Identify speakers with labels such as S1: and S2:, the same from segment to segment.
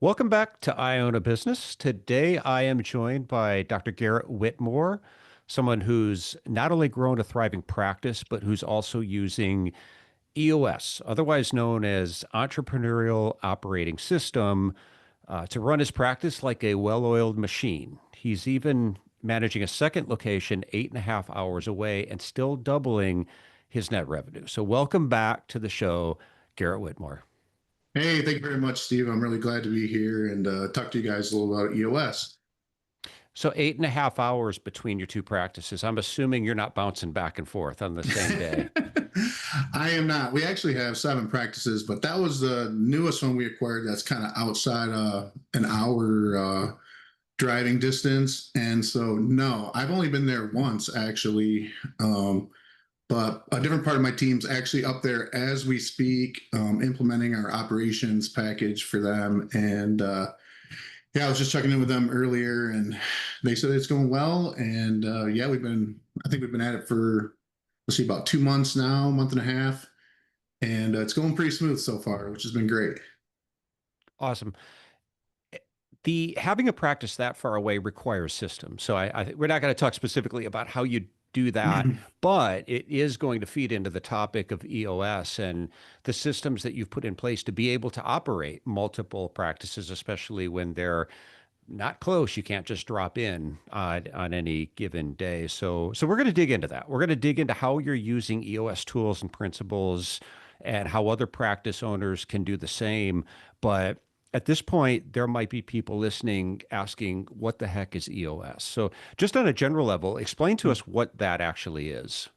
S1: Welcome back to I Own a Business. Today I am joined by Dr. Garrett Whitmore, someone who's not only grown a thriving practice, but who's also using EOS, otherwise known as Entrepreneurial Operating System, to run his practice like a well-oiled machine. He's even managing a second location 8.5 hours away and still doubling his net revenue. So welcome back to the show, Garrett Whitmore.
S2: Hey, thank you very much, Steve. I'm really glad to be here and talk to you guys a little about EOS.
S1: So 8.5 hours between your two practices. I'm assuming you're not bouncing back and forth on the same day.
S2: I am not. We actually have 7 practices, but that was the newest one we acquired that's kind of outside an hour driving distance. And so, no, I've only been there once actually. But a different part of my team's actually up there as we speak, implementing our operations package for them. And yeah, I was just checking in with them earlier, and they said it's going well. And yeah, I think we've been at it for, let's see, about 2 months now, month and a half, and it's going pretty smooth so far, which has been great.
S1: Awesome. The having a practice that far away requires systems. So we're not going to talk specifically about how you do that, but it is going to feed into the topic of EOS and the systems that you've put in place to be able to operate multiple practices, especially when they're not close. You can't just drop in on any given day. So we're going to dig into that. We're going to dig into how you're using EOS tools and principles and how other practice owners can do the same. But at this point, there might be people listening asking, what the heck is EOS? So just on a general level, explain to us what that actually is.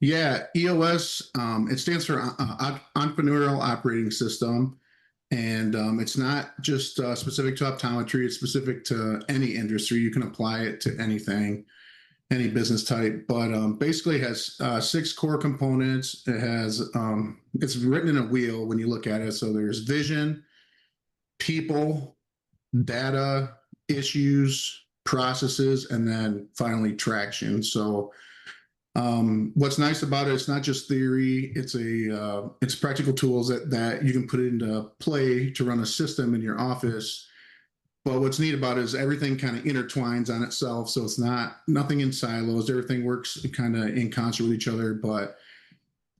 S2: Yeah, EOS, it stands for Entrepreneurial Operating System. And it's not just specific to optometry, it's specific to any industry. You can apply it to anything, any business type. But basically, it has 6 core components. It's written in a wheel when you look at it. So there's vision, people, data, issues, processes, and then finally traction. So what's nice about it, it's not just theory, it's practical tools that you can put into play to run a system in your office. But what's neat about it is everything kind of intertwines on itself. So it's nothing in silos, everything works kind of in concert with each other. But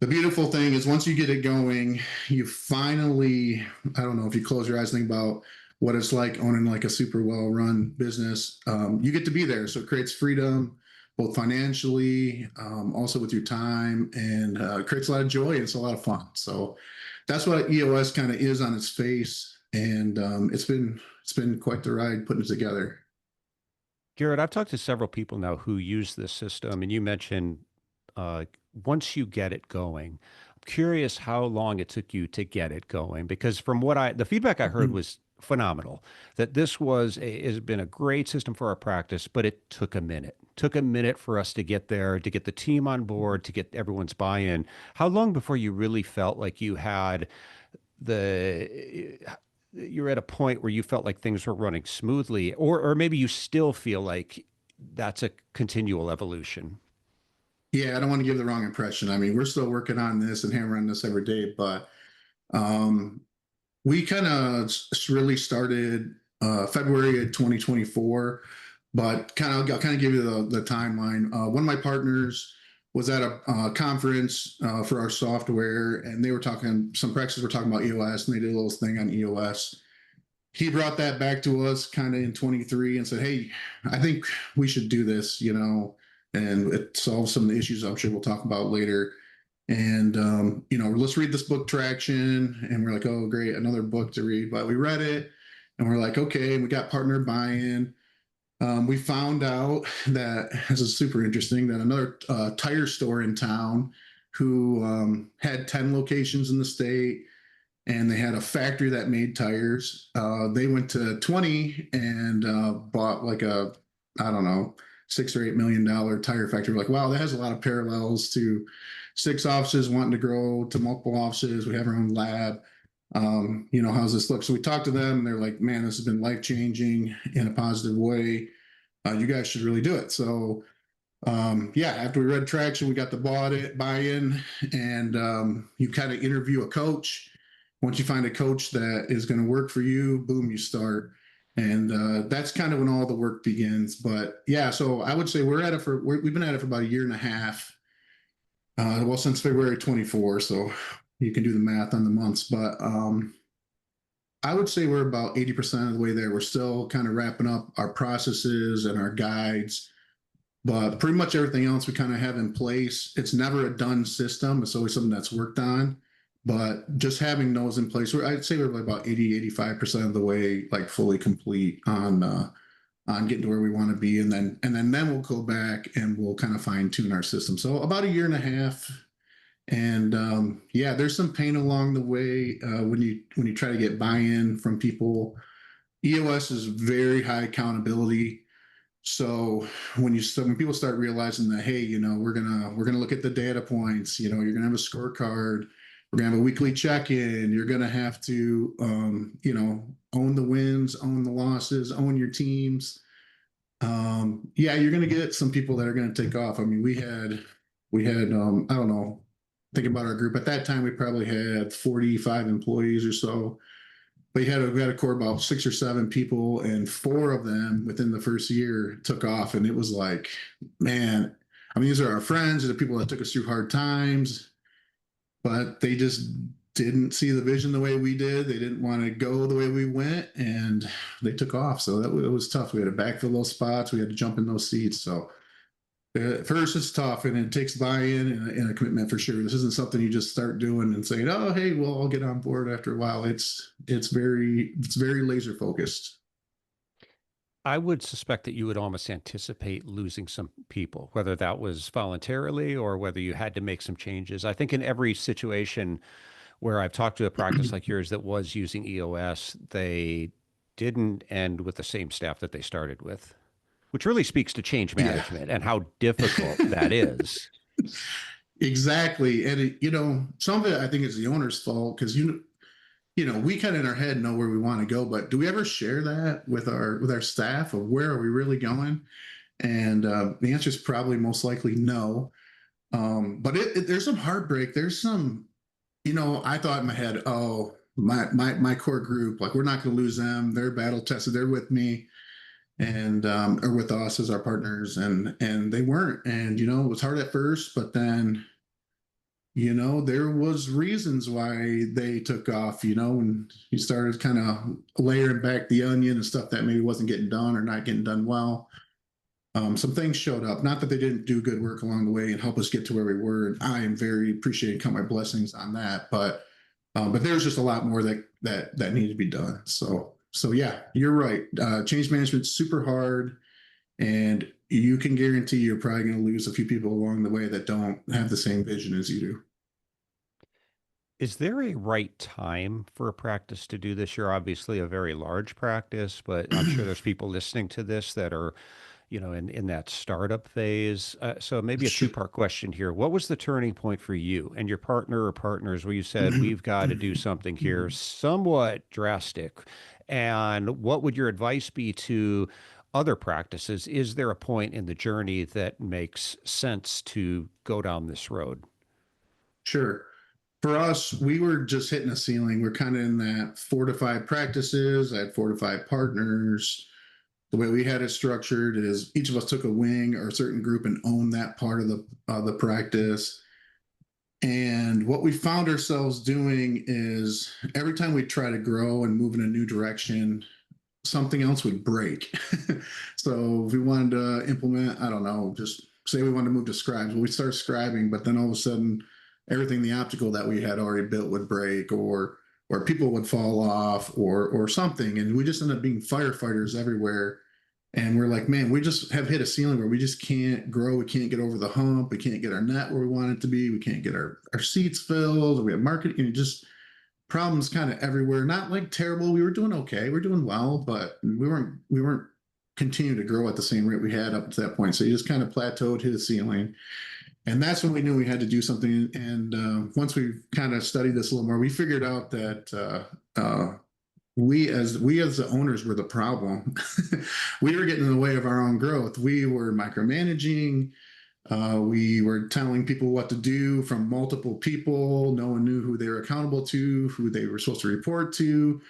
S2: the beautiful thing is once you get it going, you finally, I don't know, if you close your eyes, think about what it's like owning like a super well run business. You get to be there. So it creates freedom, both financially, also with your time, and creates a lot of joy. And it's a lot of fun. So that's what EOS kind of is on its face. And it's been quite the ride putting it together.
S1: Garrett, I've talked to several people now who use this system, and you mentioned uh, once you get it going, I'm curious how long it took you to get it going, because from the feedback I heard was phenomenal, that has been a great system for our practice, but it took a minute. Took a minute for us to get there, to get the team on board, to get everyone's buy-in. How long before you really felt like the you're at a point where you felt like things were running smoothly, or maybe you still feel like that's a continual evolution?
S2: Yeah, I don't want to give the wrong impression. I mean, we're still working on this and hammering this every day, but um, we kind of really started February of 2024. But I'll kind of give you the timeline. One of my partners was at a conference for our software, and they were talking. Some practices were talking about EOS, and they did a little thing on EOS. He brought that back to us kind of in 23 and said, "Hey, I think we should do this, and it solves some of the issues I'm sure we'll talk about later. And let's read this book, Traction." And we're like, "Oh, great, another book to read." But we read it, and we're like, "Okay." And we got partner buy-in. We found out that this is super interesting that another tire store in town who had 10 locations in the state, and they had a factory that made tires. They went to 20 and bought like I don't know, $6 or $8 million tire factory. We're like, wow, that has a lot of parallels to 6 offices wanting to grow to multiple offices. We have our own lab. How's this look? So we talked to them, and they're like, man, this has been life changing in a positive way. You guys should really do it. So yeah, after we read Traction, we got the buy-in, and you kind of interview a coach, once you find a coach that is going to work for you, boom, you start. And that's kind of when all the work begins. But yeah, so I would say we've been at it for about a year and a half. Well, since February 24, so you can do the math on the months. But I would say we're about 80% of the way there. We're still kind of wrapping up our processes and our guides, but pretty much everything else we kind of have in place. It's never a done system. It's always something that's worked on, but just having those in place, I'd say we're about 80, 85% of the way, like fully complete on getting to where we want to be. And then we'll go back and we'll kind of fine tune our system. So about a year and a half. And yeah, there's some pain along the way when you try to get buy-in from people. EOS is very high accountability. So when people start realizing that, hey, we're gonna look at the data points, you're gonna have a scorecard, we're gonna have a weekly check-in, you're gonna have to own the wins, own the losses, own your teams. Yeah, you're gonna get some people that are gonna take off. I mean, we had I don't know, thinking about our group at that time, we probably had 45 employees or so. We had a core about 6 or 7 people, and 4 of them within the first year took off. And it was like, man, I mean, these are our friends, these are people that took us through hard times, but they just didn't see the vision the way we did. They didn't want to go the way we went, and they took off. So it was tough. We had to backfill those spots. We had to jump in those seats. So at first, it's tough, and it takes buy-in and a commitment for sure. This isn't something you just start doing and saying, "Oh, hey, well, I'll get on board after a while." It's very laser focused.
S1: I would suspect that you would almost anticipate losing some people, whether that was voluntarily or whether you had to make some changes. I think in every situation where I've talked to a practice like yours that was using EOS, they didn't end with the same staff that they started with, which really speaks to change
S2: Yeah.
S1: management and how difficult that is.
S2: Exactly. And some of it I think is the owner's fault, because we kind of in our head know where we want to go, but do we ever share that with our staff of where are we really going? And the answer is probably most likely no. But there's some heartbreak. There's some, I thought in my head, oh, my core group, like, we're not going to lose them. They're battle tested. They're with me, and or with us as our partners, and they weren't. And it was hard at first, but then there was reasons why they took off, and you started kind of layering back the onion and stuff that maybe wasn't getting done or not getting done well. Some things showed up, not that they didn't do good work along the way and help us get to where we were. And I am very appreciative, count my blessings on that. But there's just a lot more that needed to be done. So yeah, you're right. Change management's super hard, and you can guarantee you're probably going to lose a few people along the way that don't have the same vision as you do.
S1: Is there a right time for a practice to do this? You're obviously a very large practice, but I'm sure there's people listening to this that are, in that startup phase. So maybe a
S2: Sure.
S1: two-part question here. What was the turning point for you and your partner or partners where you said, we've got to do something here somewhat drastic? And what would your advice be to other practices? Is there a point in the journey that makes sense to go down this road?
S2: Sure. For us, we were just hitting a ceiling. We're kind of in that 4 to 5 practices. I had 4 to 5 partners. The way we had it structured is each of us took a wing or a certain group and owned that part of the practice. And what we found ourselves doing is every time we try to grow and move in a new direction, something else would break. So if we wanted to implement, I don't know, just say we wanted to move to scribes, well, we start scribing, but then all of a sudden, everything the optical that we had already built would break, or people would fall off, or something, and we just end up being firefighters everywhere. And we're like, man, we just have hit a ceiling where we just can't grow. We can't get over the hump. We can't get our net where we want it to be. We can't get our seats filled. We have marketing, and just problems kind of everywhere. Not like terrible. We were doing okay. We're doing well, but we weren't continuing to grow at the same rate we had up to that point. So you just kind of plateaued, hit a ceiling. And that's when we knew we had to do something. And once we kind of studied this a little more, we figured out that we as the owners were the problem. We were getting in the way of our own growth. We were micromanaging. We were telling people what to do from multiple people. No one knew who they were accountable to, who they were supposed to report to.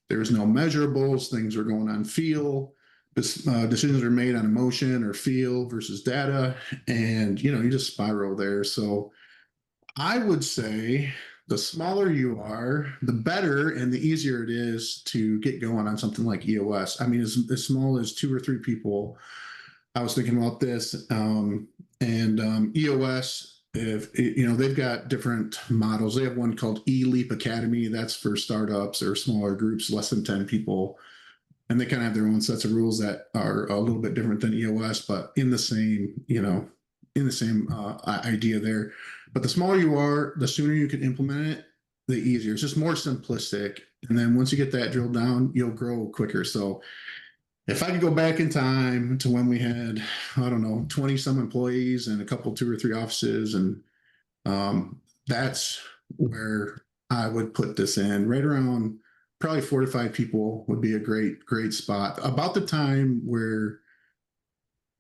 S2: There was no measurables. Things were going on feel. Decisions were made on emotion or feel versus data. And, you just spiral there. So I would say the smaller you are, the better and the easier it is to get going on something like EOS. I mean, as small as 2 or 3 people. I was thinking about this, and EOS. If they've got different models. They have one called eLeap Academy. That's for startups or smaller groups, less than 10 people, and they kind of have their own sets of rules that are a little bit different than EOS, but in the same idea there. But the smaller you are, the sooner you can implement it, the easier. It's just more simplistic, and then once you get that drilled down, you'll grow quicker. So if I could go back in time to when we had, I don't know, 20 some employees and a couple, 2 or 3 offices, and that's where I would put this in, right around probably 4 to 5 people would be a great spot. About the time where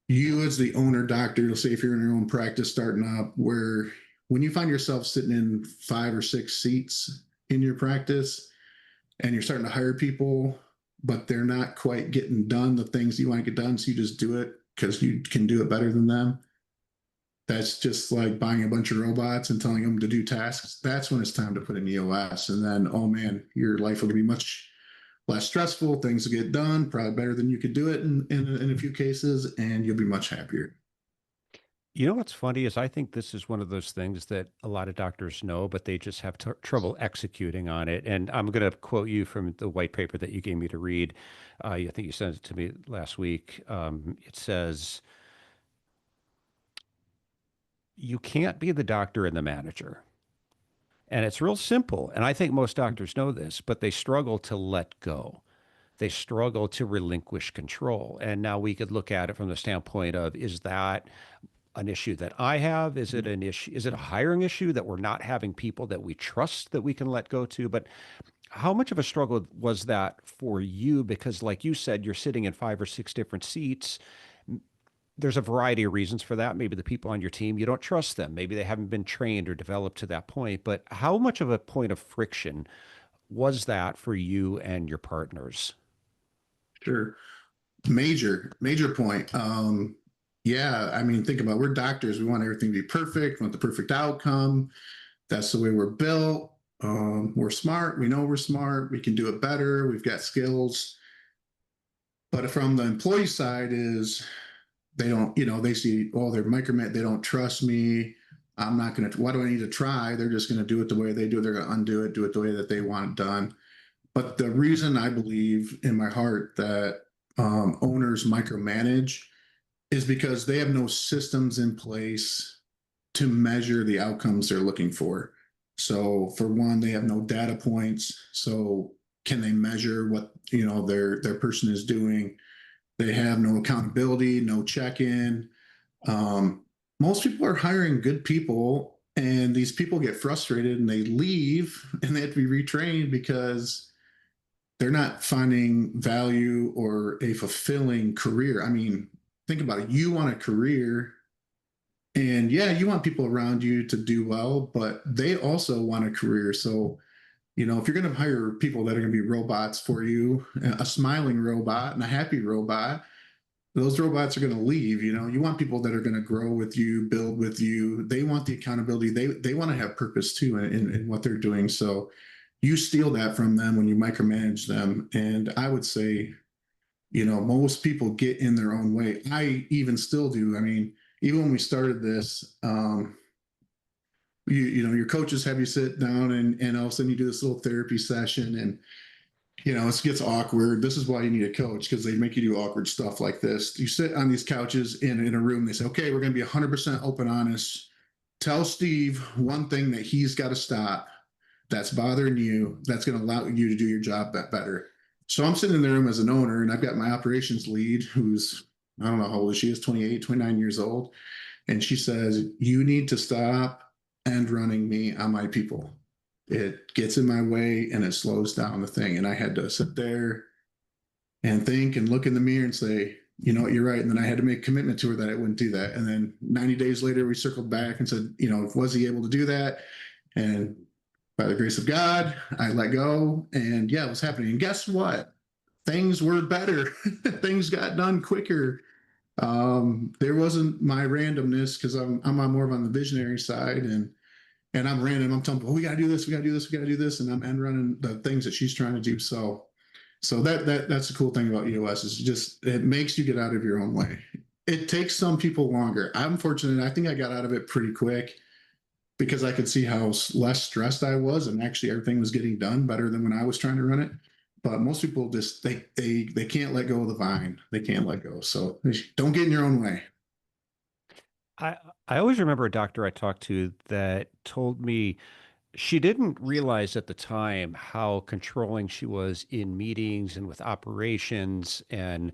S2: you, as the owner doctor, you'll say if you're in your own practice starting up, where when you find yourself sitting in 5 or 6 seats in your practice and you're starting to hire people, but they're not quite getting done the things you want to get done, so you just do it because you can do it better than them. That's just like buying a bunch of robots and telling them to do tasks. That's when it's time to put in EOS. And then, oh man, your life will be much less stressful. Things will get done probably better than you could do it in a few cases, and you'll be much happier.
S1: You know what's funny is I think this is one of those things that a lot of doctors know, but they just have trouble executing on it. And I'm going to quote you from the white paper that you gave me to read. I think you sent it to me last week. It says, you can't be the doctor and the manager. And it's real simple. And I think most doctors know this, but they struggle to let go. They struggle to relinquish control. And now we could look at it from the standpoint of, is that an issue that I have? Is it an issue? Is it a hiring issue that we're not having people that we trust that we can let go to? But how much of a struggle was that for you? Because, like you said, you're sitting in 5 or 6 different seats. There's a variety of reasons for that. Maybe the people on your team, you don't trust them. Maybe they haven't been trained or developed to that point. But how much of a point of friction was that for you and your partners?
S2: Sure. Major point. Yeah, I mean, think about it. We're doctors. We want everything to be perfect. We want the perfect outcome. That's the way we're built. We're smart. We know we're smart. We can do it better. We've got skills. But from the employee side is they don't, they see, oh, they're micromanaging. They don't trust me. I'm not going to, why do I need to try? They're just going to do it the way they do it. They're going to undo it, do it the way that they want it done. But the reason I believe in my heart that owners micromanage is because they have no systems in place to measure the outcomes they're looking for. So for one, they have no data points. So can they measure what their person is doing? They have no accountability, no check-in. Most people are hiring good people, and these people get frustrated and they leave, and they have to be retrained because they're not finding value or a fulfilling career. I mean, think about it. You want a career, and yeah, you want people around you to do well, but they also want a career. So, if you're going to hire people that are going to be robots for you, a smiling robot and a happy robot, those robots are going to leave. You want people that are going to grow with you, build with you. They want the accountability. They want to have purpose too in what they're doing. So you steal that from them when you micromanage them. And I would say, most people get in their own way. I even still do. I mean, even when we started this, your coaches have you sit down and all of a sudden you do this little therapy session, and it gets awkward. This is why you need a coach, because they make you do awkward stuff like this. You sit on these couches in a room. They say, okay, we're going to be 100% open, honest. Tell Steve one thing that he's got to stop that's bothering you, that's going to allow you to do your job better. So I'm sitting in the room as an owner, and I've got my operations lead, who's, I don't know how old she is, 28, 29 years old. And she says, you need to stop end running me on my people. It gets in my way and it slows down the thing. And I had to sit there and think and look in the mirror and say, you know, you're right. And then I had to make a commitment to her that I wouldn't do that. And then 90 days later, we circled back and said, you know, was he able to do that? And by the grace of God, I let go. And yeah, it was happening. And guess what? Things were better. Things got done quicker. There wasn't my randomness because I'm more of on the visionary side, and I'm random. I'm telling people, oh, we got to do this, we got to do this, we got to do this, and I'm end running the things that she's trying to do. So that's the cool thing about EOS is just it makes you get out of your own way. It takes some people longer. I'm fortunate. I think I got out of it pretty quick because I could see how less stressed I was, and actually everything was getting done better than when I was trying to run it. But most people just they can't let go of the vine. They can't let go. So don't get in your own way.
S1: I I always remember a doctor I talked to that told me she didn't realize at the time how controlling she was in meetings and with operations and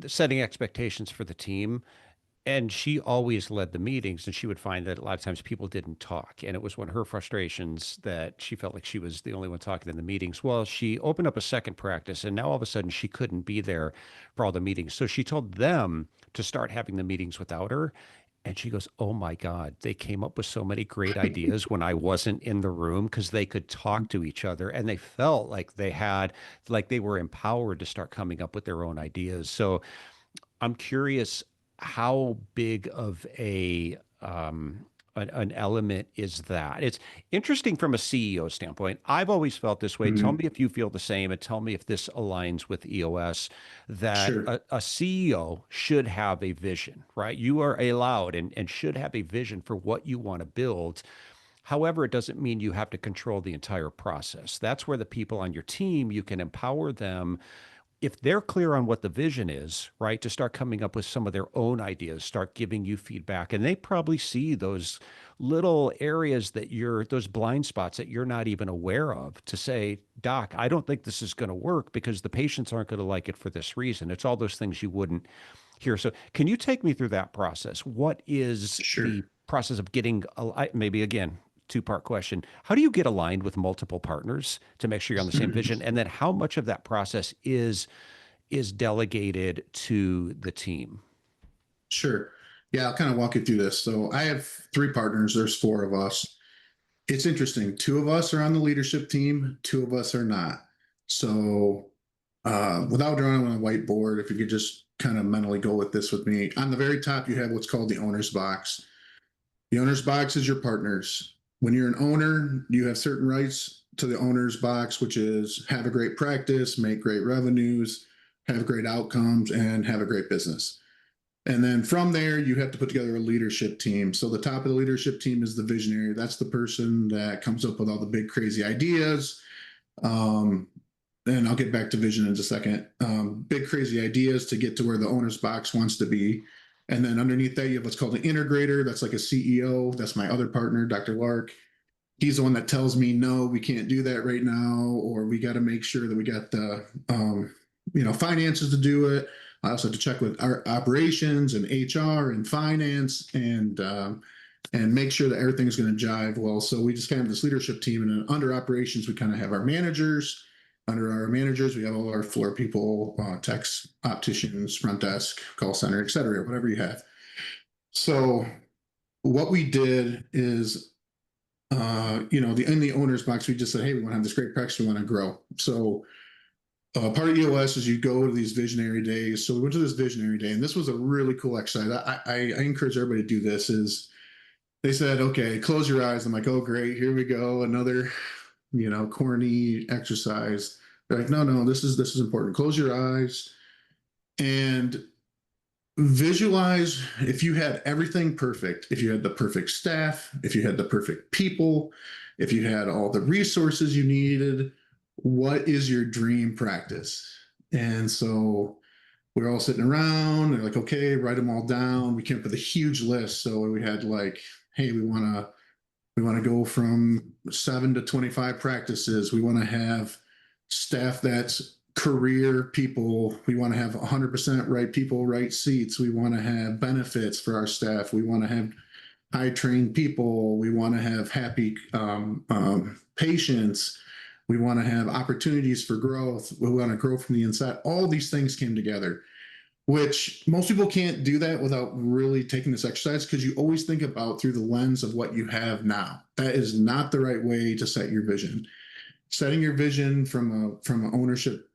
S1: setting expectations for the team. And she always led the meetings, and she would find that a lot of times people didn't talk. And it was one of her frustrations that she felt like she was the only one talking in the meetings. Well, she opened up a second practice, and now all of a sudden she couldn't be there for all the meetings. So she told them to start having the meetings without her. And she goes, oh my God, they came up with so many great ideas when I wasn't in the room because they could talk to each other and they felt like like they were empowered to start coming up with their own ideas. So I'm curious how big of an element is that? It's interesting from a CEO standpoint. I've always felt this way. Tell
S2: Mm,
S1: me if you feel the same, and tell me if this aligns with EOS. That
S2: sure,
S1: a CEO should have a vision, right? You are allowed and should have a vision for what you want to build. However, it doesn't mean you have to control the entire process. That's where the people on your team, you can empower them if they're clear on what the vision is, right, to start coming up with some of their own ideas, start giving you feedback. And they probably see those little areas those blind spots that you're not even aware of to say, Doc, I don't think this is going to work because the patients aren't going to like it for this reason. It's all those things you wouldn't hear. So, can you take me through that process? What is
S2: sure.
S1: the process of getting, maybe again, two-part question. How do you get aligned with multiple partners to make sure you're on the same vision? And then how much of that process is delegated to the team?
S2: Sure. Yeah, I'll kind of walk you through this. So I have three partners. There's four of us. It's interesting. Two of us are on the leadership team. Two of us are not. So without drawing on a whiteboard, if you could just kind of mentally go with this with me, on the very top you have what's called the owner's box. The owner's box is your partners. When you're an owner, you have certain rights to the owner's box, which is have a great practice, make great revenues, have great outcomes, and have a great business. And then from there, you have to put together a leadership team. So the top of the leadership team is the visionary. That's the person that comes up with all the big, crazy ideas. Um, and I'll get back to vision in just a second. Big, crazy ideas to get to where the owner's box wants to be. And then underneath that, you have what's called an integrator. That's like a CEO. That's my other partner, Dr. Lark. He's the one that tells me, no, we can't do that right now, or we got to make sure that we got the finances to do it. I also have to check with our operations and HR and finance and make sure that everything's going to jive well. So we just kind of have this leadership team, and then under operations, we kind of have our managers. Under our managers, we have all our floor people, techs, opticians, front desk, call center, et cetera, whatever you have. So what we did is in the owner's box, we just said, hey, we want to have this great practice, we want to grow. So part of EOS is you go to these visionary days. So we went to this visionary day, and this was a really cool exercise. I encourage everybody to do this. Is they said, okay, close your eyes. I'm like, oh, great, here we go, another, corny exercise. They're like, no, this is important. Close your eyes and visualize if you had everything perfect, if you had the perfect staff, if you had the perfect people, if you had all the resources you needed, what is your dream practice? And so we're all sitting around. They're like, okay, write them all down. We came up with a huge list. So we had like, hey, we want to go from 7 to 25 practices. We want to have staff that's career people. We want to have 100% right people, right seats. We want to have benefits for our staff. We want to have high trained people. We want to have happy patients. We want to have opportunities for growth. We want to grow from the inside. All these things came together. which most people can't do that without really taking this exercise, because you always think about through the lens of what you have now. That is not the right way to set your vision. Setting your vision from an ownership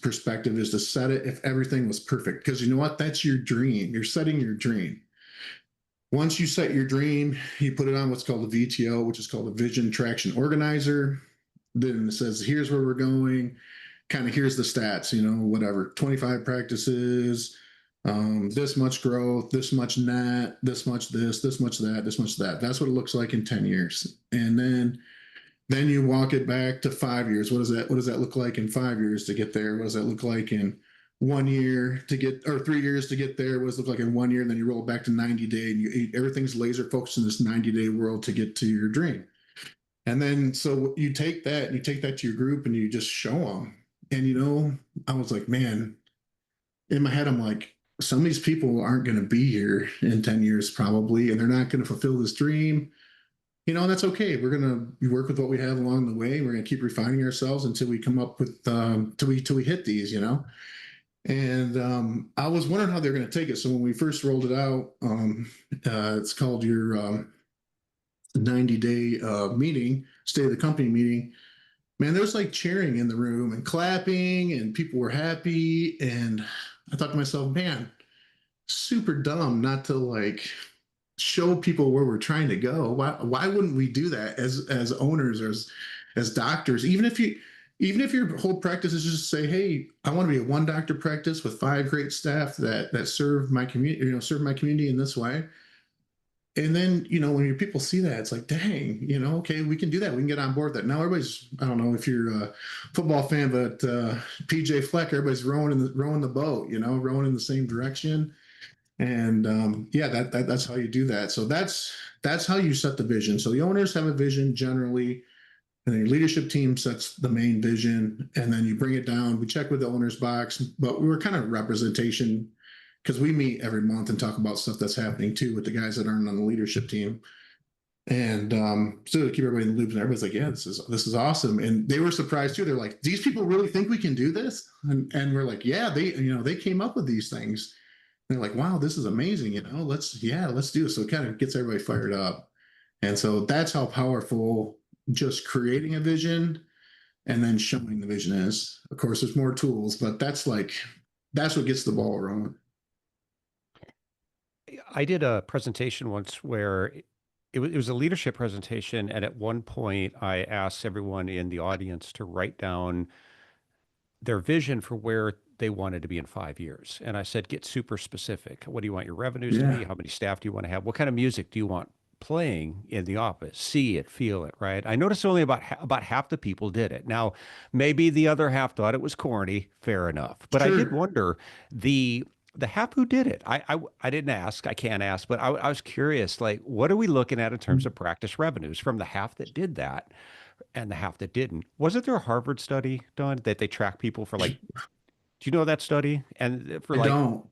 S2: perspective is to set it if everything was perfect, because you know what, that's your dream. You're setting your dream. Once you set your dream, you put it on what's called a VTO, which is called a Vision Traction Organizer. Then it says, here's where we're going. Kind of here's the stats, whatever, 25 practices, this much growth, this much net, this much this much that, this much that. That's what it looks like in 10 years. And then you walk it back to 5 years. What does that look like in 5 years to get there? What does that look like in 1 year to get, or 3 years to get there? What does it look like in 1 year? And then you roll it back to 90 day, and everything's laser focused in this 90-day world to get to your dream. And then, so you take that to your group and you just show them. And, I was like, man, in my head, I'm like, some of these people aren't going to be here in 10 years probably, and they're not going to fulfill this dream. And that's okay. We're going to work with what we have along the way. We're going to keep refining ourselves until we come up with, till we hit these. And I was wondering how they're going to take it. So when we first rolled it out, it's called your 90-day meeting, state of the company meeting. Man, there was like cheering in the room and clapping, and people were happy. And I thought to myself, man, super dumb not to like show people where we're trying to go. Why wouldn't we do that as owners or as doctors? Even if your whole practice is just say, hey, I want to be a one doctor practice with 5 great staff that serve my community, serve my community in this way. And then, when your people see that, it's like, dang, okay, we can do that. We can get on board with that. Now everybody's, I don't know if you're a football fan, but PJ Fleck, everybody's rowing the boat, rowing in the same direction. And yeah, that's how you do that. So that's how you set the vision. So the owners have a vision generally, and then your leadership team sets the main vision, and then you bring it down. We check with the owner's box, but we're kind of representation, because we meet every month and talk about stuff that's happening too with the guys that aren't on the leadership team. And so to keep everybody in the loop, and everybody's like, yeah, this is awesome. And they were surprised too. They're like, these people really think we can do this? And we're like, yeah, they came up with these things. And they're like, wow, this is amazing. Let's do it. So it kind of gets everybody fired up. And so that's how powerful just creating a vision and then showing the vision is. Of course, there's more tools, but that's what gets the ball rolling.
S1: I did a presentation once where it was a leadership presentation. And at one point, I asked everyone in the audience to write down their vision for where they wanted to be in 5 years. And I said, get super specific. What do you want your revenues to be?
S2: Yeah,
S1: How many staff do you want to have? What kind of music do you want playing in the office? See it, feel it, right? I noticed only about half the people did it. Now, maybe the other half thought it was corny. Fair enough. But I did
S2: sure.
S1: wonder the half who did it. I didn't ask. I can't ask, but I was curious. Like, what are we looking at in terms of practice revenues from the half that did that and the half that didn't? Wasn't there a Harvard study done that they track people for like, do you know that study? And for
S2: I
S1: like
S2: don't.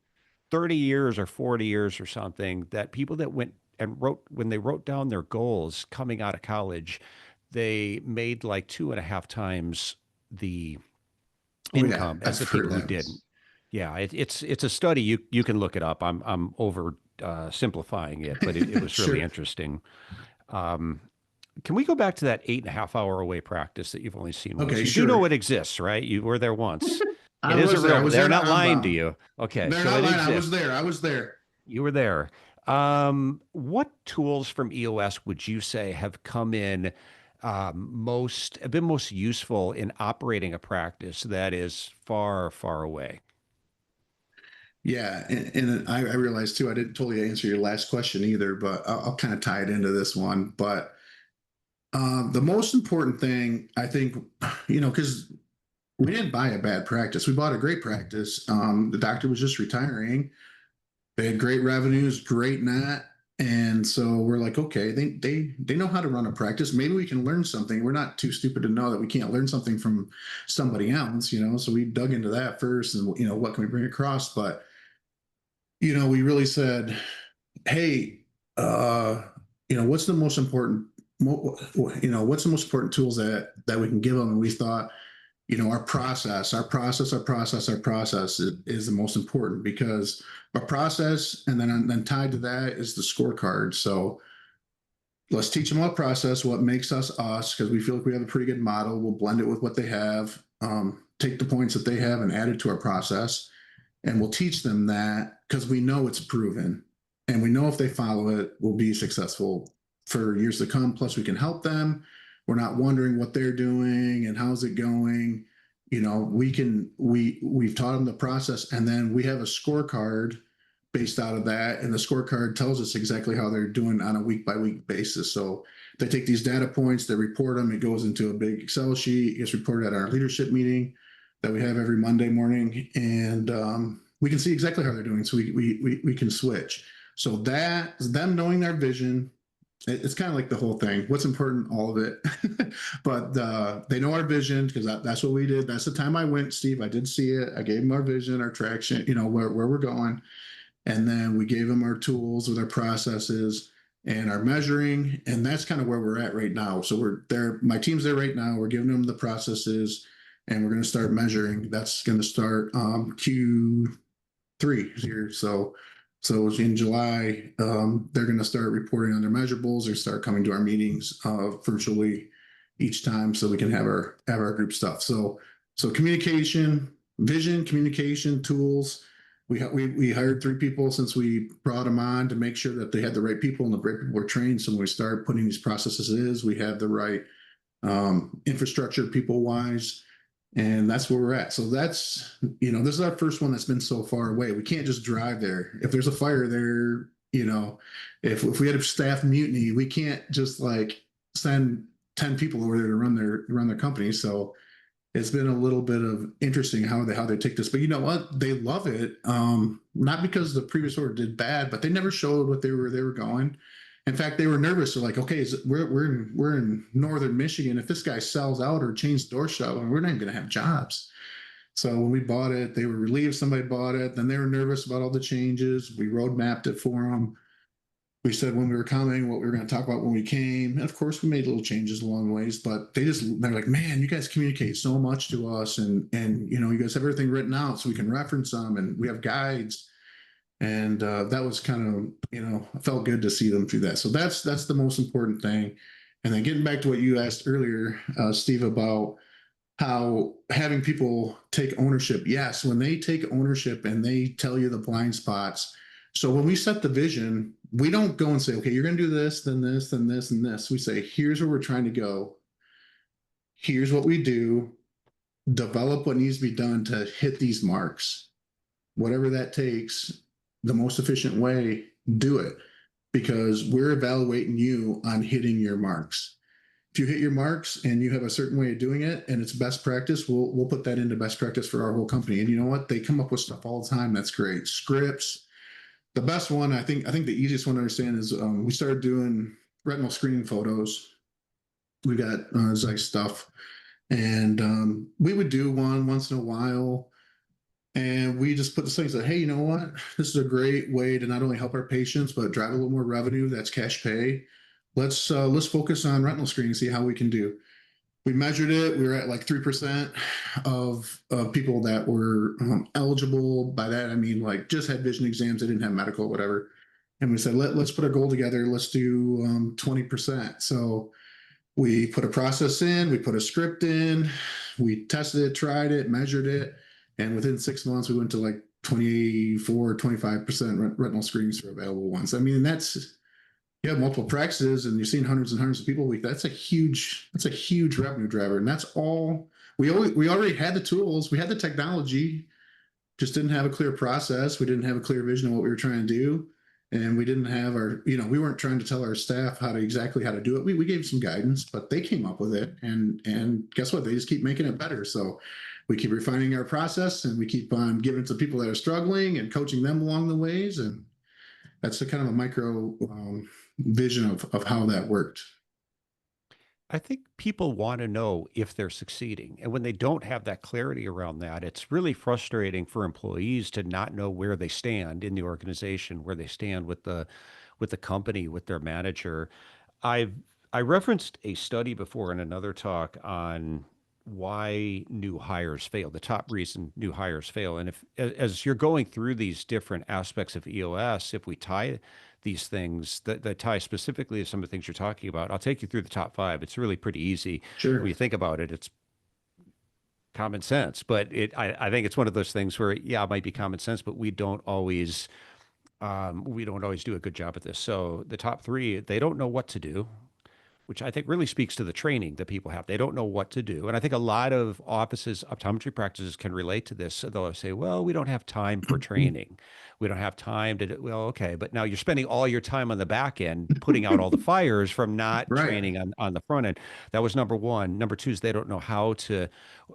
S1: 30 years or 40 years or something, that people that went and when they wrote down their goals coming out of college, they made like 2.5 times the
S2: Oh yeah,
S1: income as
S2: I've
S1: the
S2: heard
S1: people who
S2: that.
S1: didn't. Yeah, it's a study. You can look it up. I'm over simplifying it, but it was really
S2: Sure.
S1: interesting. Um, can we go back to that 8.5 hour away practice that you've only seen once?
S2: Okay,
S1: You do know
S2: sure.
S1: it exists, right? You were there once.
S2: I
S1: It is a
S2: was there. I
S1: real,
S2: was there
S1: they're
S2: to
S1: not lying to
S2: Unbound.
S1: you. Okay,
S2: They're
S1: so
S2: not
S1: it
S2: lying. I was
S1: exists.
S2: there. I was there.
S1: You were there. What tools from EOS would you say have come in have been most useful in operating a practice that is far, far away?
S2: Yeah, and I realized too, I didn't totally answer your last question either, but I'll kind of tie it into this one. But the most important thing, I think, because we didn't buy a bad practice, we bought a great practice. The doctor was just retiring. They had great revenues, great net. And so we're like, okay, they know how to run a practice. Maybe we can learn something. We're not too stupid to know that we can't learn something from somebody else. So we dug into that first, and what can we bring across? But we really said, hey, uh, what's the most important, what's the most important tools that we can give them? And we thought, our process is the most important, because our process, and then tied to that is the scorecard. So let's teach them what process, what makes us us, because we feel like we have a pretty good model. We'll blend it with what they have, take the points that they have and add it to our process. And we'll teach them that because we know it's proven. And we know if they follow it, we'll be successful for years to come. Plus, we can help them. We're not wondering what they're doing and how's it going. We've taught them the process, and then we have a scorecard based out of that, and the scorecard tells us exactly how they're doing on a week by week basis. So they take these data points, they report them, it goes into a big Excel sheet, it gets reported at our leadership meeting that we have every Monday morning, and we can see exactly how they're doing, so we can switch. So that them knowing their vision, it's kind of like the whole thing. What's important, all of it, but they know our vision, because that's what we did. That's the time I went, Steve. I did see it. I gave them our vision, our traction, where we're going, and then we gave them our tools with our processes and our measuring, and that's kind of where we're at right now. So we're there. My team's there right now. We're giving them the processes, and we're going to start measuring. That's going to start Q3 here. So in July, they're going to start reporting on their measurables. They start coming to our meetings virtually each time, so we can have our group stuff. So communication, vision, communication, tools. We hired 3 people since we brought them on, to make sure that they had the right people and the right people were trained. So when we start putting these processes we have the right infrastructure people wise, and that's where we're at. So that's, this is our first one that's been so far away. We can't just drive there. If there's a fire there, if we had a staff mutiny, we can't just like send 10 people over there to run their company. So it's been a little bit of interesting how they take this, but you know what? They love it. Not because the previous order did bad, but they never showed what they were going. In fact, they were nervous. They're like, okay, we're in northern Michigan. If this guy sells out or chains door shut, we're not even going to have jobs. So when we bought it, they were relieved somebody bought it. Then they were nervous about all the changes. We road mapped it for them. We said when we were coming, what we were going to talk about when we came. And of course, we made little changes along the ways, but they're like, man, you guys communicate so much to us, and you guys have everything written out so we can reference them, and we have guides. And that was kind of, felt good to see them through that. So that's the most important thing. And then getting back to what you asked earlier, Steve, about how having people take ownership. Yes, when they take ownership and they tell you the blind spots. So when we set the vision, we don't go and say, okay, you're going to do this, then this, then this, and this. We say, here's where we're trying to go. Here's what we do. Develop what needs to be done to hit these marks. Whatever that takes, the most efficient way, do it, because we're evaluating you on hitting your marks. If you hit your marks and you have a certain way of doing it and it's best practice, we'll put that into best practice for our whole company. And you know what? They come up with stuff all the time. That's great. Scripts. The best one, I think the easiest one to understand is we started doing retinal screening photos. We got Zeiss stuff, and we would do one once in a while. And we just put this thing and said, hey, you know what? This is a great way to not only help our patients, but drive a little more revenue. That's cash pay. Let's focus on retinal screening and see how we can do. We measured it. We were at like 3% of people that were eligible. By that, I mean like just had vision exams. They didn't have medical, whatever. And we said, let's put a goal together. Let's do 20%. So we put a process in, we put a script in, we tested it, tried it, measured it. And within 6 months, we went to like 24, 25% retinal screenings for available ones. I mean, you have multiple practices and you're seeing hundreds and hundreds of people a week. That's a huge revenue driver. And that's all we already had the tools, we had the technology, just didn't have a clear process. We didn't have a clear vision of what we were trying to do. And we didn't have we weren't trying to tell our staff exactly how to do it. We gave some guidance, but they came up with it. And guess what? They just keep making it better. So we keep refining our process, and we keep on giving it to people that are struggling and coaching them along the ways. And that's a kind of a micro vision of how that worked.
S1: I think people want to know if they're succeeding. And when they don't have that clarity around that, it's really frustrating for employees to not know where they stand in the organization, where they stand with the company, with their manager. I've I referenced a study before in another talk on why new hires fail, the top reason new hires fail. And if, as you're going through these different aspects of EOS, if we tie these things that tie specifically to some of the things you're talking about, I'll take you through the top five. It's really pretty easy when
S2: Sure.
S1: you think about it. It's common sense, but I think it's one of those things where, yeah, it might be common sense, but we don't always do a good job at this. So the top three, they don't know what to do, which I think really speaks to the training that people have. They don't know what to do. And I think a lot of offices, optometry practices can relate to this. So they'll say, well, we don't have time for training. We don't have time to do, well, okay. But now you're spending all your time on the back end, putting out all the fires from not
S2: Right.
S1: training on the front end. That was number one. Number two is they don't know how to,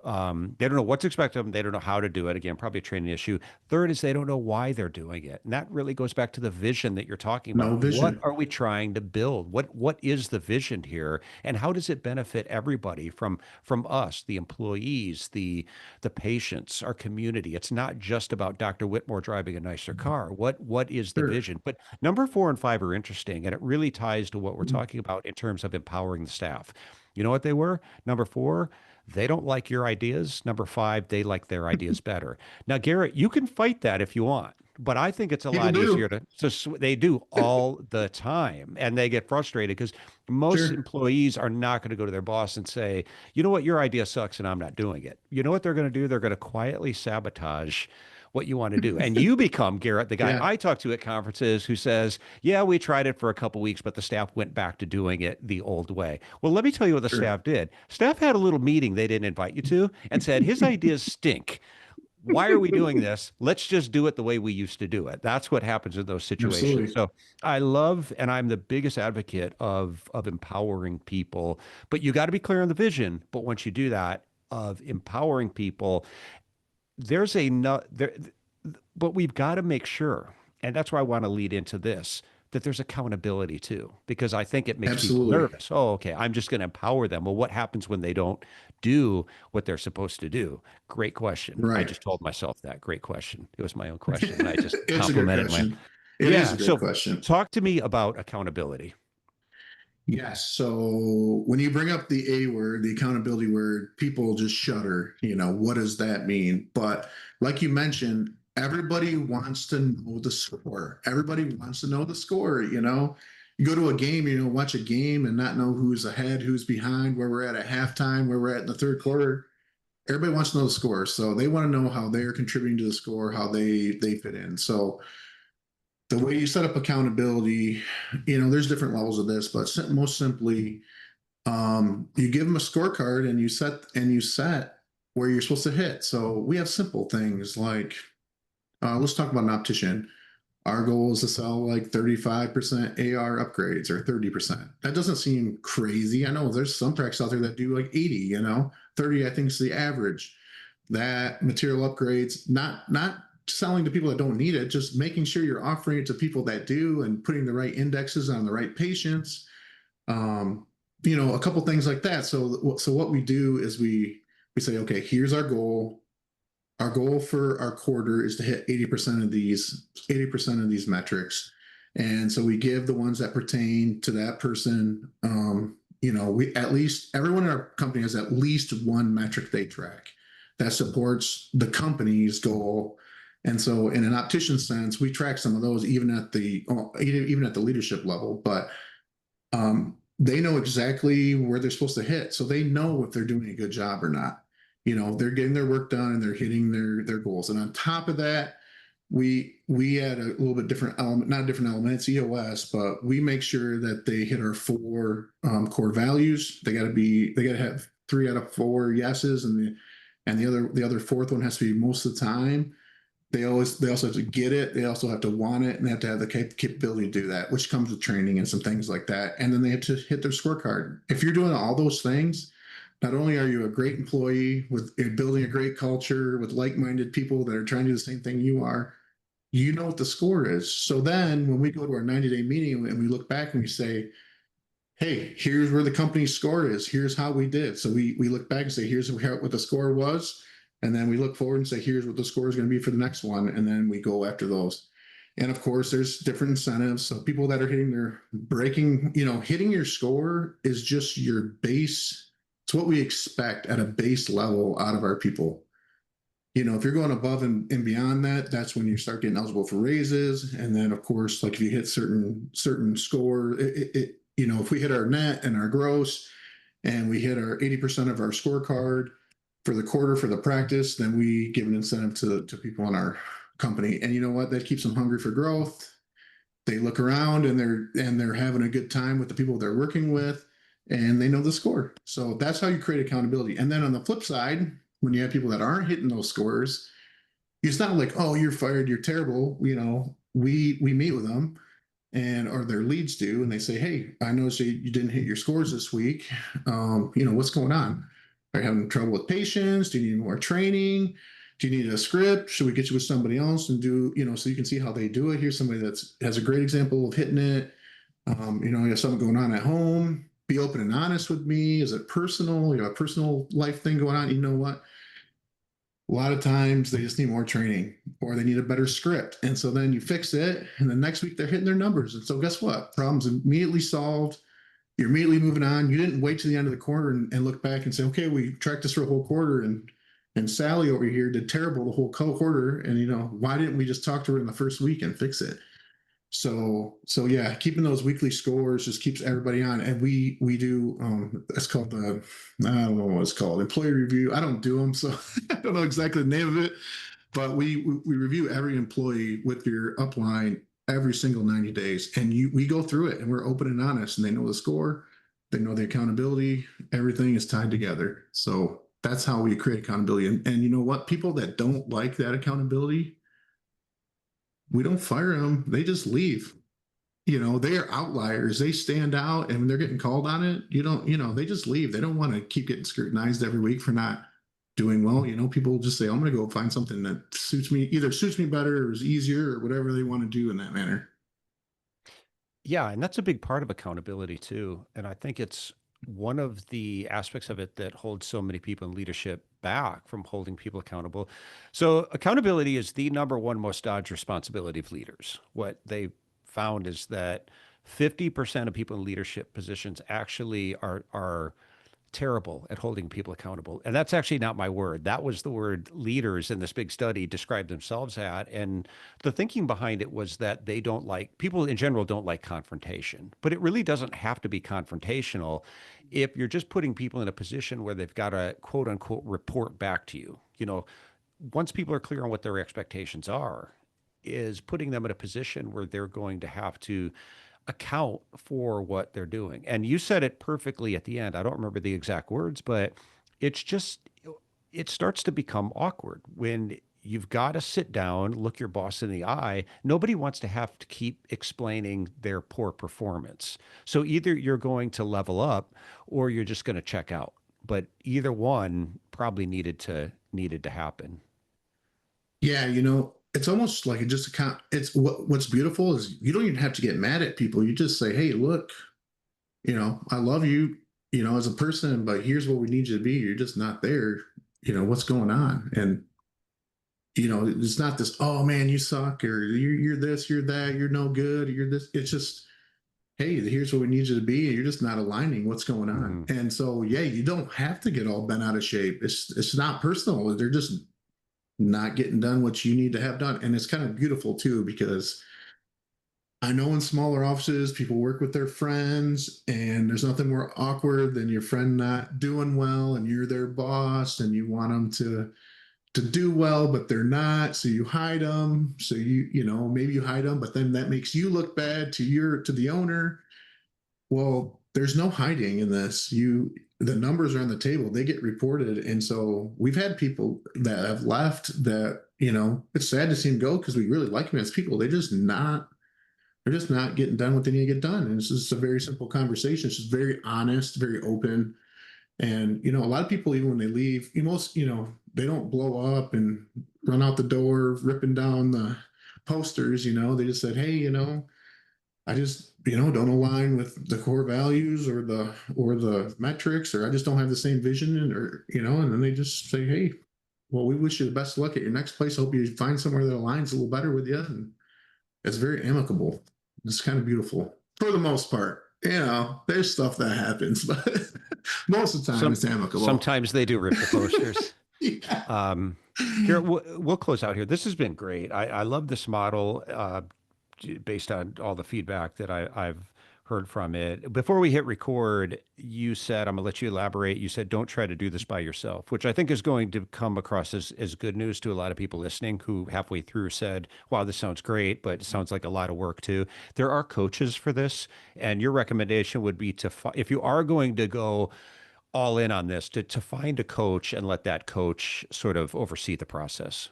S1: they don't know what to expect of them. They don't know how to do it. Again, probably a training issue. Third is they don't know why they're doing it. And that really goes back to the vision that you're talking
S2: No
S1: about. What
S2: vision.
S1: are we trying to build? What is the vision here? And how does it benefit everybody from us, the employees, the patients, our community? It's not just about Dr. Whitmore driving a nicer car. What is the
S2: Sure.
S1: vision? But number four and five are interesting, and it really ties to what we're talking about in terms of empowering the staff. You know what they were? Number four, they don't like your ideas. Number five, they like their ideas better. Now, Garrett, you can fight that if you want, but I think it's a
S2: People
S1: lot easier
S2: do.
S1: they do all the time, and they get frustrated because most
S2: Sure.
S1: employees are not going to go to their boss and say, you know what, your idea sucks and I'm not doing it. You know what they're going to do? They're going to quietly sabotage what you want to do. And you become, Garrett, the guy
S2: Yeah.
S1: I talk to at conferences who says, yeah, we tried it for a couple weeks, but the staff went back to doing it the old way. Well, let me tell you what the
S2: Sure.
S1: staff did. Staff had a little meeting they didn't invite you to and said, his ideas stink. Why are we doing this? Let's just do it the way we used to do it. That's what happens in those situations.
S2: Absolutely.
S1: So I love, and I'm the biggest advocate of empowering people, but you got to be clear on the vision. But once you do that, of empowering people, there's a no there, but we've got to make sure, and that's why I want to lead into this, that there's accountability too, because I think it makes people
S2: Absolutely.
S1: nervous. Oh, okay, I'm just going to empower them. Well, what happens when they don't do what they're supposed to do? Great question. I
S2: Right.
S1: just told myself that. Great question. It was my own question, and I just
S2: It's a good
S1: complimented my.
S2: question. It is
S1: Yeah.
S2: a good
S1: So,
S2: question.
S1: talk to me about accountability.
S2: Yes. So when you bring up the A word, the accountability word, people just shudder. What does that mean? But like you mentioned, everybody wants to know the score. Everybody wants to know the score. You go to a game, watch a game and not know who's ahead, who's behind, where we're at halftime, where we're at in the third quarter. Everybody wants to know the score. So they want to know how they're contributing to the score, how they fit in. So the way you set up accountability, there's different levels of this, but most simply, you give them a scorecard and you set where you're supposed to hit. So we have simple things like, let's talk about an optician. Our goal is to sell like 35% AR upgrades or 30%. That doesn't seem crazy. I know there's some practices out there that do like 80, 30, I think is the average. That material upgrades, not selling to people that don't need it, just making sure you're offering it to people that do and putting the right indexes on the right patients. Um, a couple things like that. So what we do is we say, okay, here's our goal. Our goal for our quarter is to hit 80% of these metrics. And so we give the ones that pertain to that person. We at least everyone in our company has at least one metric they track that supports the company's goal. And so in an optician sense, we track some of those even at the leadership level, but they know exactly where they're supposed to hit. So they know if they're doing a good job or not. They're getting their work done and they're hitting their goals. And on top of that, we add a little bit different element, not a different element, it's EOS, but we make sure that they hit our four core values. They got to have 3 out of 4 yeses, and the other fourth one has to be most of the time. They also have to get it. They also have to want it, and they have to have the capability to do that, which comes with training and some things like that. And then they have to hit their scorecard. If you're doing all those things, not only are you a great employee with building a great culture with like-minded people that are trying to do the same thing you are, you know what the score is. So then when we go to our 90-day meeting and we look back and we say, hey, here's where the company's score is. Here's how we did. So we look back and say, here's what the score was. And then we look forward and say, here's what the score is going to be for the next one. And then we go after those. And of course, there's different incentives. So people that are hitting your score is just your base It's what we expect at a base level out of our people. If you're going above and beyond that, that's when you start getting eligible for raises. And then of course, like if you hit certain score, if we hit our net and our gross and we hit our 80% of our scorecard for the quarter for the practice, then we give an incentive to people in our company. And you know what? That keeps them hungry for growth. They look around and they're having a good time with the people they're working with, and they know the score. So that's how you create accountability. And then on the flip side, when you have people that aren't hitting those scores, it's not like, oh, you're fired, you're terrible. We meet with them, and or their leads do, and they say, hey, I noticed you didn't hit your scores this week. What's going on? Are you having trouble with patients? Do you need more training? Do you need a script? Should we get you with somebody else and do, so you can see how they do it? Here's somebody has a great example of hitting it. You have something going on at home. Be open and honest with me. Is it personal? A personal life thing going on? You know what? A lot of times they just need more training or they need a better script. And so then you fix it, and the next week they're hitting their numbers. And so guess what? Problem's immediately solved. You're immediately moving on. You didn't wait to the end of the quarter and look back and say, okay, we tracked this for a whole quarter, and Sally over here did terrible the whole quarter. And why didn't we just talk to her in the first week and fix it? So yeah, keeping those weekly scores just keeps everybody on. And we do it's called I don't know what it's called, employee review. I don't do them, so I don't know exactly the name of it, but we review every employee with your upline every single 90 days, and we go through it, and we're open and honest, and they know the score, they know the accountability, everything is tied together. So that's how we create accountability. And you know what? People that don't like that accountability, we don't fire them, they just leave. They are outliers, they stand out, and when they're getting called on it, they just leave. They don't want to keep getting scrutinized every week for not doing well. People just say, I'm going to go find something that either suits me better or is easier or whatever they want to do in that manner.
S1: Yeah, and that's a big part of accountability too. And I think it's one of the aspects of it that holds so many people in leadership back from holding people accountable. So accountability is the number one most dodged responsibility of leaders. What they found is that 50% of people in leadership positions actually are terrible at holding people accountable. And that's actually not my word. That was the word leaders in this big study described themselves at. And the thinking behind it was that people in general don't like confrontation, but it really doesn't have to be confrontational if you're just putting people in a position where they've got to quote unquote report back to you. Once people are clear on what their expectations are, is putting them in a position where they're going to have to account for what they're doing. And you said it perfectly at the end. I don't remember the exact words, but it's just, it starts to become awkward when you've got to sit down, look your boss in the eye. Nobody wants to have to keep explaining their poor performance. So either you're going to level up or you're just going to check out. But either one probably needed to happen.
S2: Yeah, it's almost like it just account. It's what's beautiful is you don't even have to get mad at people. You just say, hey, look, I love you, as a person, but here's what we need you to be. You're just not there. What's going on? And it's not this, oh man, you suck, or you're this, you're that, you're no good, you're this. It's just, hey, here's what we need you to be, and you're just not aligning. What's going on?
S1: Mhm.
S2: And so, yeah, you don't have to get all bent out of shape. It's not personal. They're just not getting done what you need to have done. And it's kind of beautiful too, because I know in smaller offices, people work with their friends, and there's nothing more awkward than your friend not doing well, and you're their boss, and you want them to do well, but they're not. So you hide them. So maybe you hide them, but then that makes you look bad to the owner. Well, there's no hiding in this. The numbers are on the table. They get reported. And so we've had people that have left that, it's sad to see them go because we really like them as people. They're just not getting done what they need to get done. And it's just a very simple conversation. It's just very honest, very open. And, a lot of people, even when they leave, they don't blow up and run out the door, ripping down the posters, they just said, hey, I just, don't align with the core values or the metrics, or I just don't have the same vision, and then they just say, hey, well, we wish you the best of luck at your next place. Hope you find somewhere that aligns a little better with you. And it's very amicable. It's kind of beautiful for the most part. there's stuff that happens, but most of the time
S1: Some
S2: it's amicable.
S1: sometimes they do rip the posters.
S2: Yeah.
S1: Um, Garrett, we'll close out here. This has been great. I love this model based on all the feedback that I've heard from it. Before we hit record, you said, I'm going to let you elaborate. You said, don't try to do this by yourself, which I think is going to come across as good news to a lot of people listening who halfway through said, wow, this sounds great, but it sounds like a lot of work too. There are coaches for this. And your recommendation would be to, if you are going to go all in on this, to find a coach and let that coach sort of oversee the process.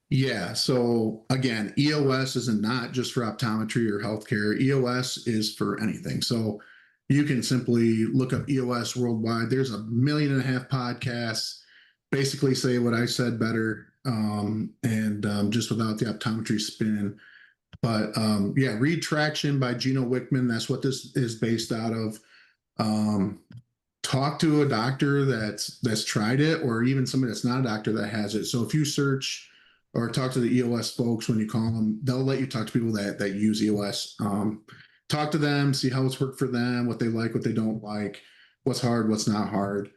S2: Yeah. So again, EOS is not just for optometry or healthcare. EOS is for anything. So you can simply look up EOS worldwide. There's 1.5 million podcasts, basically say what I said better, and just without the optometry spin. But yeah, Read Traction by Gino Wickman. That's what this is based out of. Um, Talk to a doctor that's tried it, or even somebody that's not a doctor that has it. So if you search or talk to the EOS folks when you call them, they'll let you talk to people that use EOS. Talk to them, see how it's worked for them, what they like, what they don't like, what's hard, what's not hard.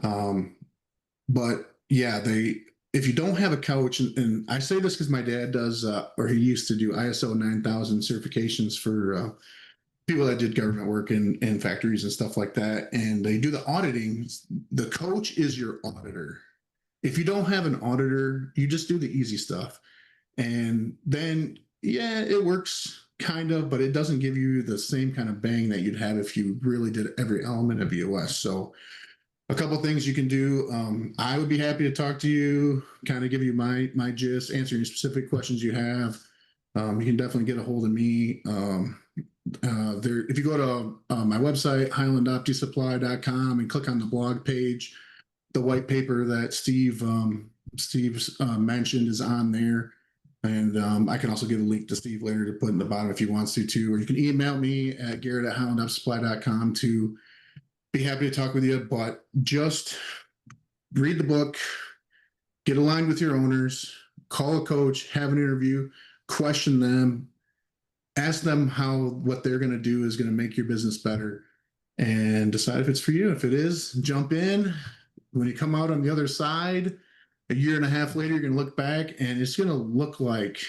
S2: Um, but yeah, they if you don't have a coach, and I say this because my dad does, or he used to do ISO 9000 certifications for people that did government work in factories and stuff like that, and they do the auditing. The coach is your auditor. If you don't have an auditor, you just do the easy stuff. And then, yeah, it works kind of, but it doesn't give you the same kind of bang that you'd have if you really did every element of EOS. So, a couple things you can do. I would be happy to talk to you, kind of give you my gist, answer any specific questions you have. You can definitely get a hold of me. There, if you go to my website, highlandoptisupply.com, and click on the blog page, the white paper that Steve mentioned is on there. And I can also give a link to Steve later to put in the bottom if he wants to too. Or you can email me at garrett@highlandoptisupply.com to be happy to talk with you. But just read the book, get aligned with your owners, call a coach, have an interview, question them, ask them how what they're going to do is going to make your business better, and decide if it's for you. If it is, jump in. When you come out on the other side, a year and a half later, you're going to look back and it's going to look like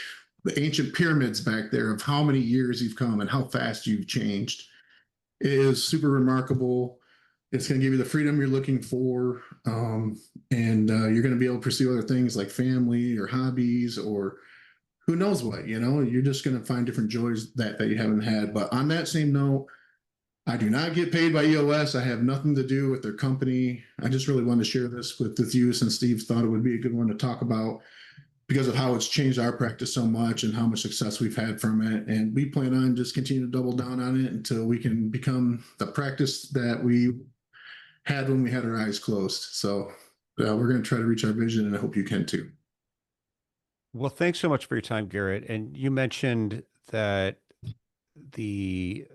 S2: the ancient pyramids back there of how many years you've come and how fast you've changed. It is super remarkable. It's going to give you the freedom you're looking for. And you're going to be able to pursue other things like family or hobbies or who knows what, you're just going to find different joys that you haven't had. But on that same note, I do not get paid by EOS. I have nothing to do with their company. I just really wanted to share this with you since Steve thought it would be a good one to talk about because of how it's changed our practice so much and how much success we've had from it. And we plan on just continue to double down on it until we can become the practice that we had when we had our eyes closed. So we're going to try to reach our vision, and I hope you can too.
S1: Well, thanks so much for your time, Garrett. And you mentioned that the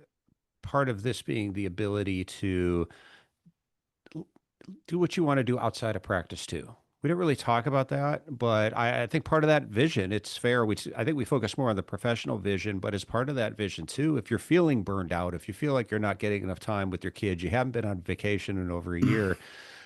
S1: part of this being the ability to do what you want to do outside of practice too. We didn't really talk about that, but I think part of that vision, it's fair. I think we focus more on the professional vision, but as part of that vision too, if you're feeling burned out, if you feel like you're not getting enough time with your kids, you haven't been on vacation in over a year,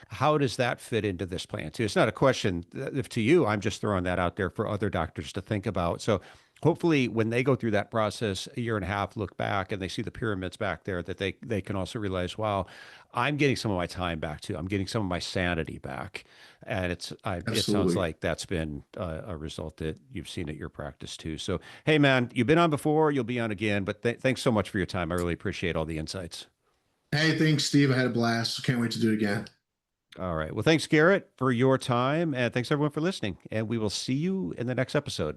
S1: how does that fit into this plan too? It's not a question if to you, I'm just throwing that out there for other doctors to think about. So hopefully when they go through that process, a year and a half, look back and they see the pyramids back there, that they can also realize, wow, I'm getting some of my time back too. I'm getting some of my sanity back. And it sounds
S2: Absolutely.
S1: like that's been a result that you've seen at your practice too. So, hey man, you've been on before, you'll be on again, but thanks so much for your time. I really appreciate all the insights.
S2: Hey, thanks, Steve. I had a blast. Can't wait to do it again.
S1: All right. Well, thanks, Garrett, for your time. And thanks, everyone, for listening. And we will see you in the next episode.